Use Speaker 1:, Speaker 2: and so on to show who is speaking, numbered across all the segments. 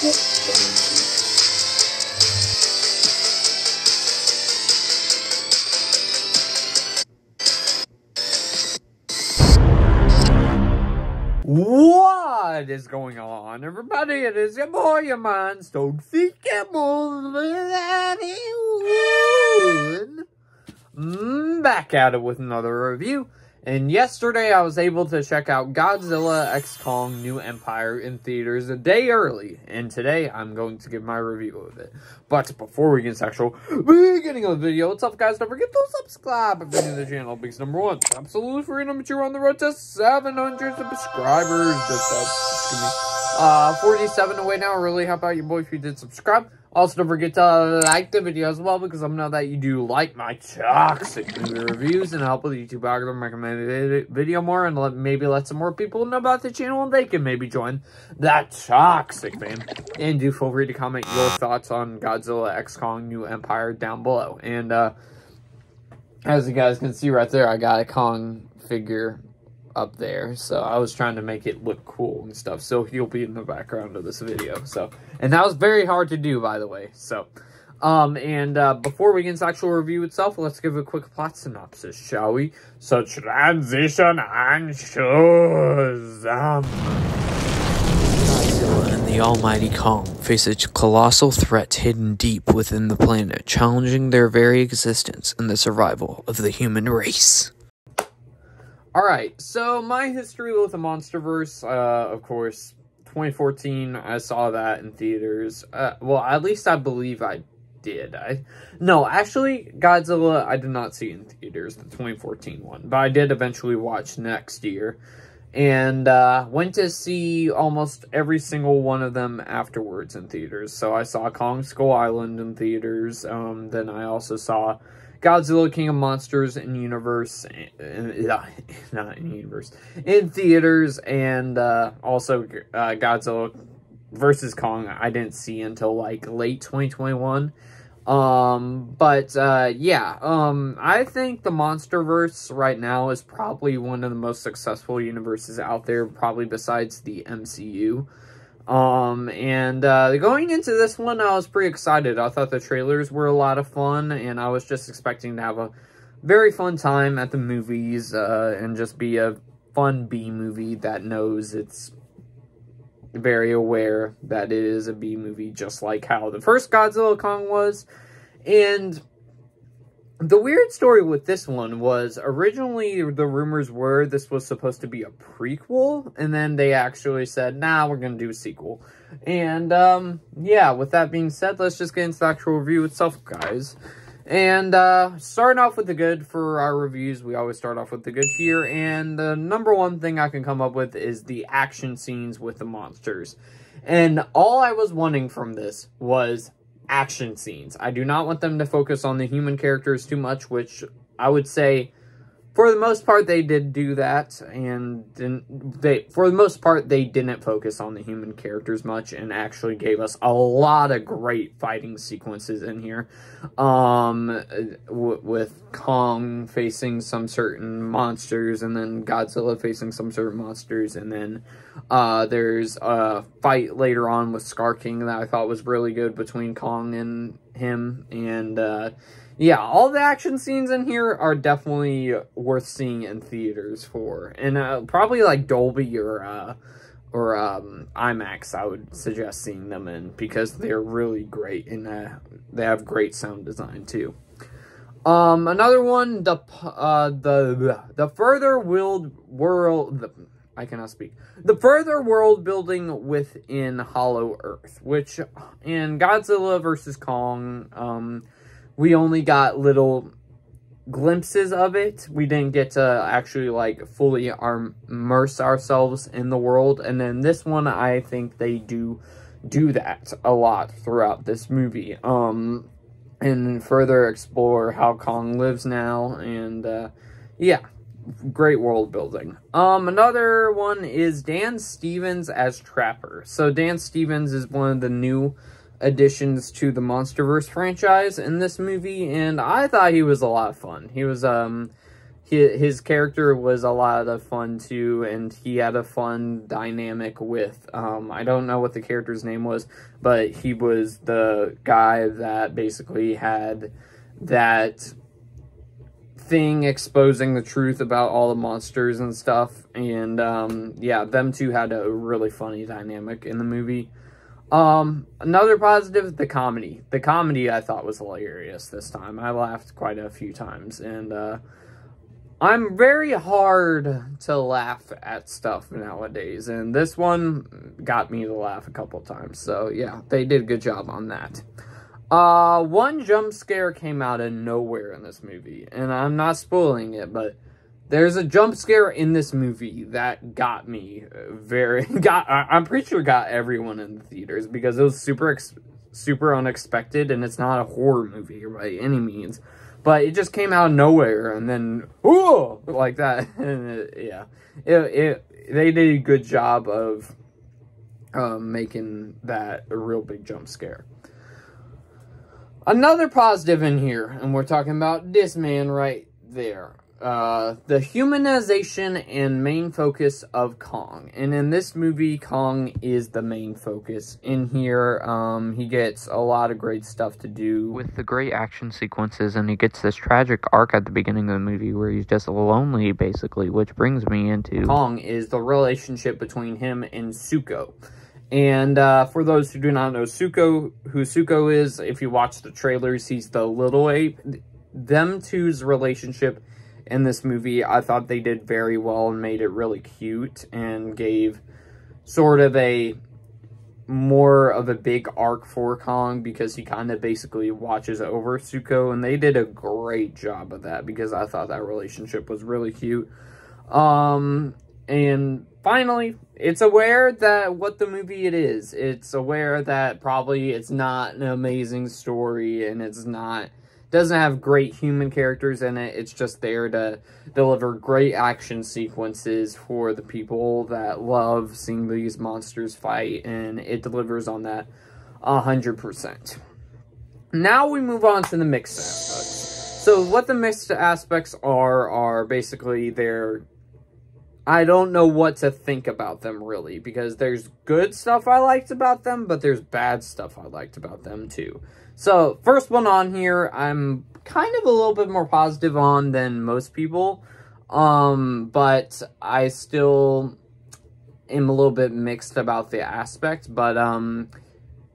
Speaker 1: What is going on, everybody? It is your boy, your man, Stone back at it with another review. And yesterday I was able to check out Godzilla x Kong New Empire in theaters a day early. And today I'm going to give my review of it. But before we get into the actual beginning of the video, what's up guys? Don't forget to subscribe if you're new to the channel. Because number one, it's absolutely free. Number two, we're on the road to 700 subscribers. Just 47 away now. Really help out your boy if you did subscribe. Also, don't forget to like the video as well, because I know that you do like my toxic movie reviews, and help with the YouTube algorithm recommend the video more, and maybe let some more people know about the channel, and they can maybe join that toxic fam. And do feel free to comment your thoughts on Godzilla x Kong New Empire down below. And as you guys can see right there, I got a Kong figure up there, so I was trying to make it look cool and stuff, so he'll be in the background of this video. So, and that was very hard to do, by the way. So before we get into the actual review itself, let's give a quick plot synopsis, shall we? So transition and Shazam.
Speaker 2: Godzilla and the almighty Kong face a colossal threat hidden deep within the planet, challenging their very existence and the survival of the human race.
Speaker 1: Alright, so my history with the MonsterVerse, of course, 2014, I saw that in theaters. Well, at least I believe I did. No, actually, Godzilla, I did not see in theaters, the 2014 one. But I did eventually watch next year. And went to see almost every single one of them afterwards in theaters. So I saw Kong Skull Island in theaters. Then I also saw Godzilla King of Monsters in universe, not in universe, in theaters, and also Godzilla vs. Kong I didn't see until like late 2021. Yeah, I think the MonsterVerse right now is probably one of the most successful universes out there, probably besides the MCU. Going into this one, I was pretty excited. I thought the trailers were a lot of fun, and I was just expecting to have a very fun time at the movies, and just be a fun B-movie that knows it's very aware that it is a B-movie, just like how the first Godzilla Kong was. And the weird story with this one was, originally the rumors were this was supposed to be a prequel, and then they actually said, nah, we're going to do a sequel. And, yeah, with that being said, let's just get into the actual review itself, guys. And, starting off with the good for our reviews, we always start off with the good here, and the number one thing I can come up with is the action scenes with the monsters. And all I was wanting from this was action scenes. I do not want them to focus on the human characters too much, which I would say for the most part they did do that, and for the most part they didn't focus on the human characters much, and actually gave us a lot of great fighting sequences in here, with Kong facing some certain monsters, and then Godzilla facing some certain monsters, and then there's a fight later on with Scar King that I thought was really good between Kong and him. And yeah, all the action scenes in here are definitely worth seeing in theaters for, and probably like Dolby or IMAX I would suggest seeing them in, because they're really great, and they have great sound design too. Another one, the further the further world building within Hollow Earth, which in Godzilla vs. Kong, we only got little glimpses of it. We didn't get to actually like fully immerse ourselves in the world, and then this one I think they do that a lot throughout this movie, and further explore how Kong lives now. And yeah, great world building. Another one is Dan Stevens as Trapper. So Dan Stevens is one of the new additions to the MonsterVerse franchise in this movie, and I thought he was a lot of fun. He was his character was a lot of fun too, and he had a fun dynamic with, I don't know what the character's name was, but he was the guy that basically had that thing exposing the truth about all the monsters and stuff, and yeah, them two had a really funny dynamic in the movie. Another positive, the comedy. The comedy I thought was hilarious this time. I laughed quite a few times, and I'm very hard to laugh at stuff nowadays, and this one got me to laugh a couple times, so yeah, they did a good job on that. One jump scare came out of nowhere in this movie, and I'm not spoiling it, but there's a jump scare in this movie that got me I'm pretty sure got everyone in the theaters, because it was super unexpected, and it's not a horror movie by any means. But it just came out of nowhere, and then, ooh, like that. And they did a good job of making that a real big jump scare. Another positive in here, and we're talking about this man right there. The humanization and main focus of Kong. And in this movie, Kong is the main focus. In here, he gets a lot of great stuff to do
Speaker 2: with the great action sequences, and he gets this tragic arc at the beginning of the movie where he's just lonely, basically, which brings me into
Speaker 1: Kong is the relationship between him and Zuko. And for those who do not know who Zuko is, if you watch the trailers, he's the little ape. Them two's relationship in this movie, I thought they did very well and made it really cute and gave sort of more of a big arc for Kong, because he kind of basically watches over Zuko, and they did a great job of that, because I thought that relationship was really cute. And finally, it's aware that what the movie it is. It's aware that probably it's not an amazing story, and doesn't have great human characters in it. It's just there to deliver great action sequences for the people that love seeing these monsters fight, and it delivers on that 100%. Now we move on to the mixed aspects. So what the mixed aspects are basically I don't know what to think about them, really, because there's good stuff I liked about them, but there's bad stuff I liked about them, too. So, first one on here, I'm kind of a little bit more positive on than most people, but I still am a little bit mixed about the aspect, but,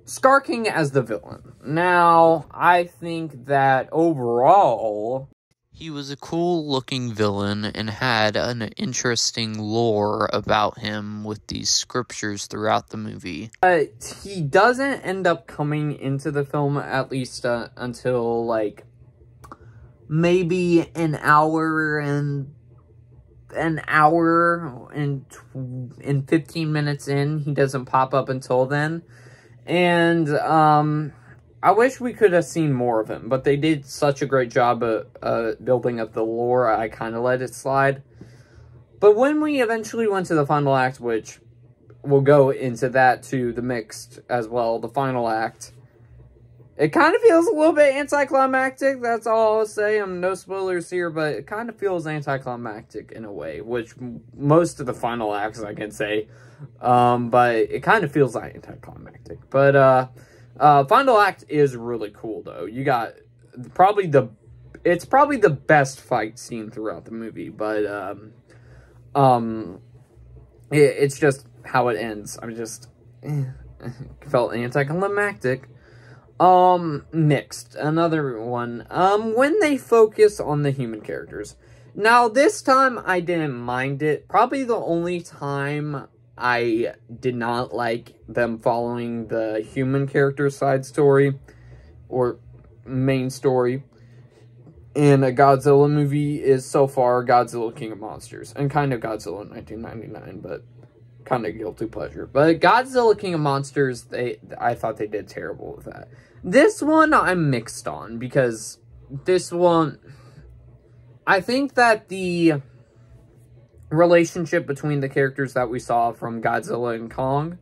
Speaker 1: Scar King as the villain. Now, I think that overall,
Speaker 2: he was a cool-looking villain and had an interesting lore about him with these scriptures throughout the movie.
Speaker 1: But he doesn't end up coming into the film, at least until, like, maybe an hour and 15 minutes in. He doesn't pop up until then. And, I wish we could have seen more of him, but they did such a great job of building up the lore, I kind of let it slide. But when we eventually went to the final act, which we'll go into that to the mixed as well, the final act, it kind of feels a little bit anticlimactic, that's all I'll say. No spoilers here, but it kind of feels anticlimactic in a way, which most of the final acts I can say, but it kind of feels like anticlimactic. But, final act is really cool, though. You got it's probably the best fight scene throughout the movie, but, it's just how it ends. Felt anticlimactic. Mixed. Another one. When they focus on the human characters. Now, this time, I didn't mind it. Probably the only time I did not like them following the human character side story, or main story, in a Godzilla movie is so far Godzilla King of Monsters, and kind of Godzilla 1999, but kind of guilty pleasure. But Godzilla King of Monsters, I thought they did terrible with that. This one I'm mixed on, because this one, I think that the relationship between the characters that we saw from Godzilla and Kong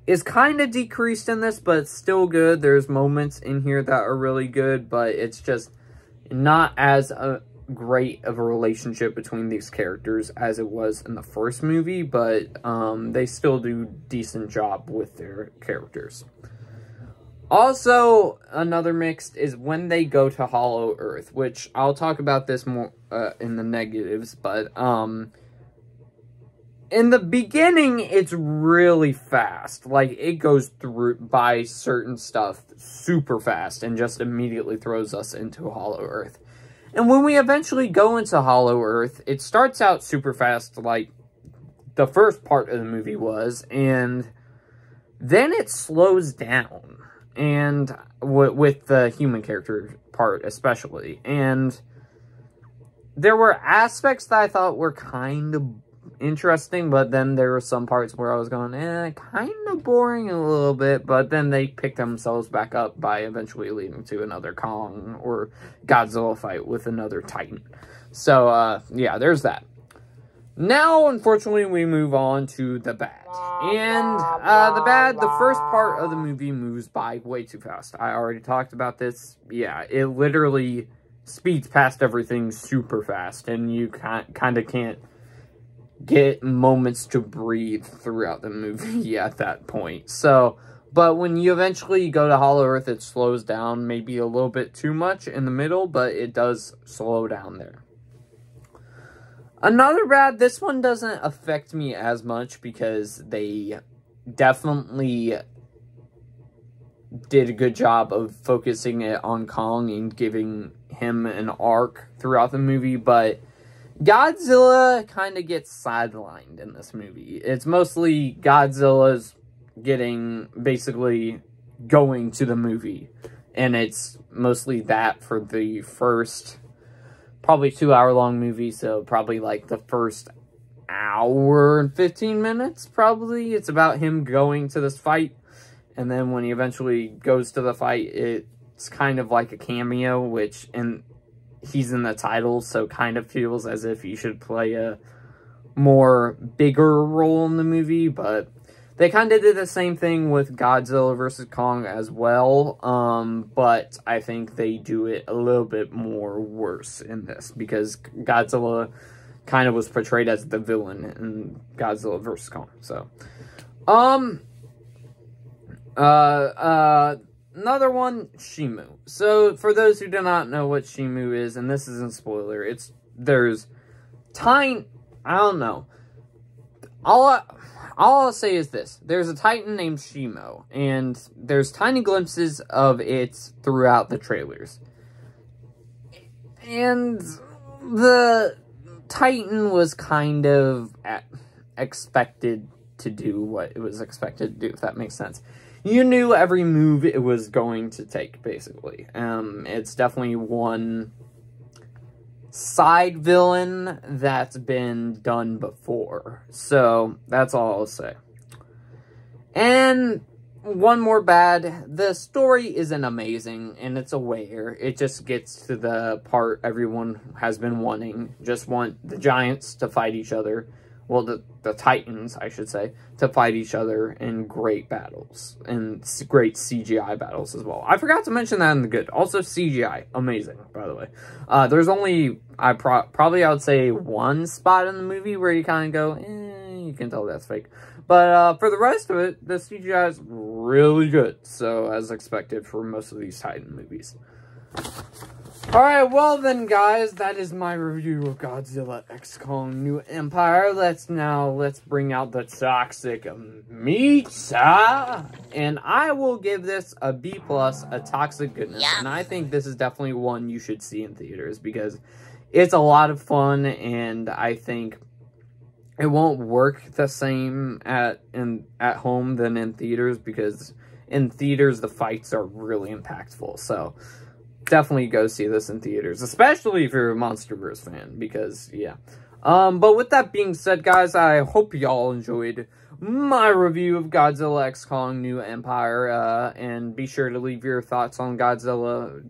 Speaker 1: is kind of decreased in this, but it's still good. There's moments in here that are really good, but it's just not as great of a relationship between these characters as it was in the first movie, but they still do decent job with their characters. Also, another mixed is when they go to Hollow Earth, which I'll talk about this more in the negatives, but in the beginning, it's really fast. Like, it goes through by certain stuff super fast and just immediately throws us into Hollow Earth. And when we eventually go into Hollow Earth, it starts out super fast like the first part of the movie was, and then it slows down. And with the human character part especially. And there were aspects that I thought were kind of interesting, but then there were some parts where I was going, kind of boring a little bit, but then they picked themselves back up by eventually leading to another Kong or Godzilla fight with another Titan. So, yeah, there's that. Now, unfortunately, we move on to the bad. And the first part of the movie moves by way too fast. I already talked about this. Yeah, it literally speeds past everything super fast, and you kind of can't get moments to breathe throughout the movie at that point. So, but when you eventually go to Hollow Earth, it slows down maybe a little bit too much in the middle, but it does slow down there. Another bad, this one doesn't affect me as much because they definitely did a good job of focusing it on Kong and giving him an arc throughout the movie, but Godzilla kind of gets sidelined in this movie. It's mostly Godzilla's basically going to the movie, and it's mostly that for the first probably 2-hour-long movie, so probably like the first hour and 15 minutes, probably. It's about him going to this fight, and then when he eventually goes to the fight, it's kind of like a cameo, and he's in the title, so kind of feels as if he should play a more bigger role in the movie, but they kind of did the same thing with Godzilla vs. Kong as well, but I think they do it a little bit more worse in this, because Godzilla kind of was portrayed as the villain in Godzilla vs. Kong, so. Another one, Shimu. So, for those who do not know what Shimu is, and this isn't spoiler, there's tiny, I don't know. All I'll say is this. There's a Titan named Shimo, and there's tiny glimpses of it throughout the trailers. And the Titan was kind of expected to do what it was expected to do, if that makes sense. You knew every move it was going to take, basically. It's definitely one side villain that's been done before. So, that's all I'll say. And one more bad. The story isn't amazing, and it's aware. It just gets to the part everyone has been wanting. Just want the giants to fight each other. Well, the Titans, I should say, to fight each other in great battles. And great CGI battles as well. I forgot to mention that in the good. Also, CGI. Amazing, by the way. There's only, probably I would say, one spot in the movie where you kind of go, you can tell that's fake. But for the rest of it, the CGI is really good. So, as expected for most of these Titan movies. Alright, well then guys, that is my review of Godzilla X Kong New Empire. Let's bring out the toxic meat, and I will give this a B+, a toxic goodness, and I think this is definitely one you should see in theaters, because it's a lot of fun, and I think it won't work the same at home than in theaters, because in theaters the fights are really impactful, so definitely go see this in theaters, especially if you're a MonsterVerse fan, because, yeah. But with that being said, guys, I hope y'all enjoyed my review of Godzilla X Kong New Empire, and be sure to leave your thoughts on Godzilla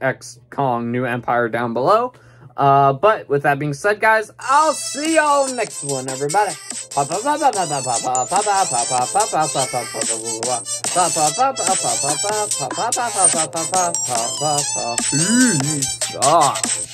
Speaker 1: X Kong New Empire down below. But with that being said, guys, I'll see y'all next one, everybody. Peace.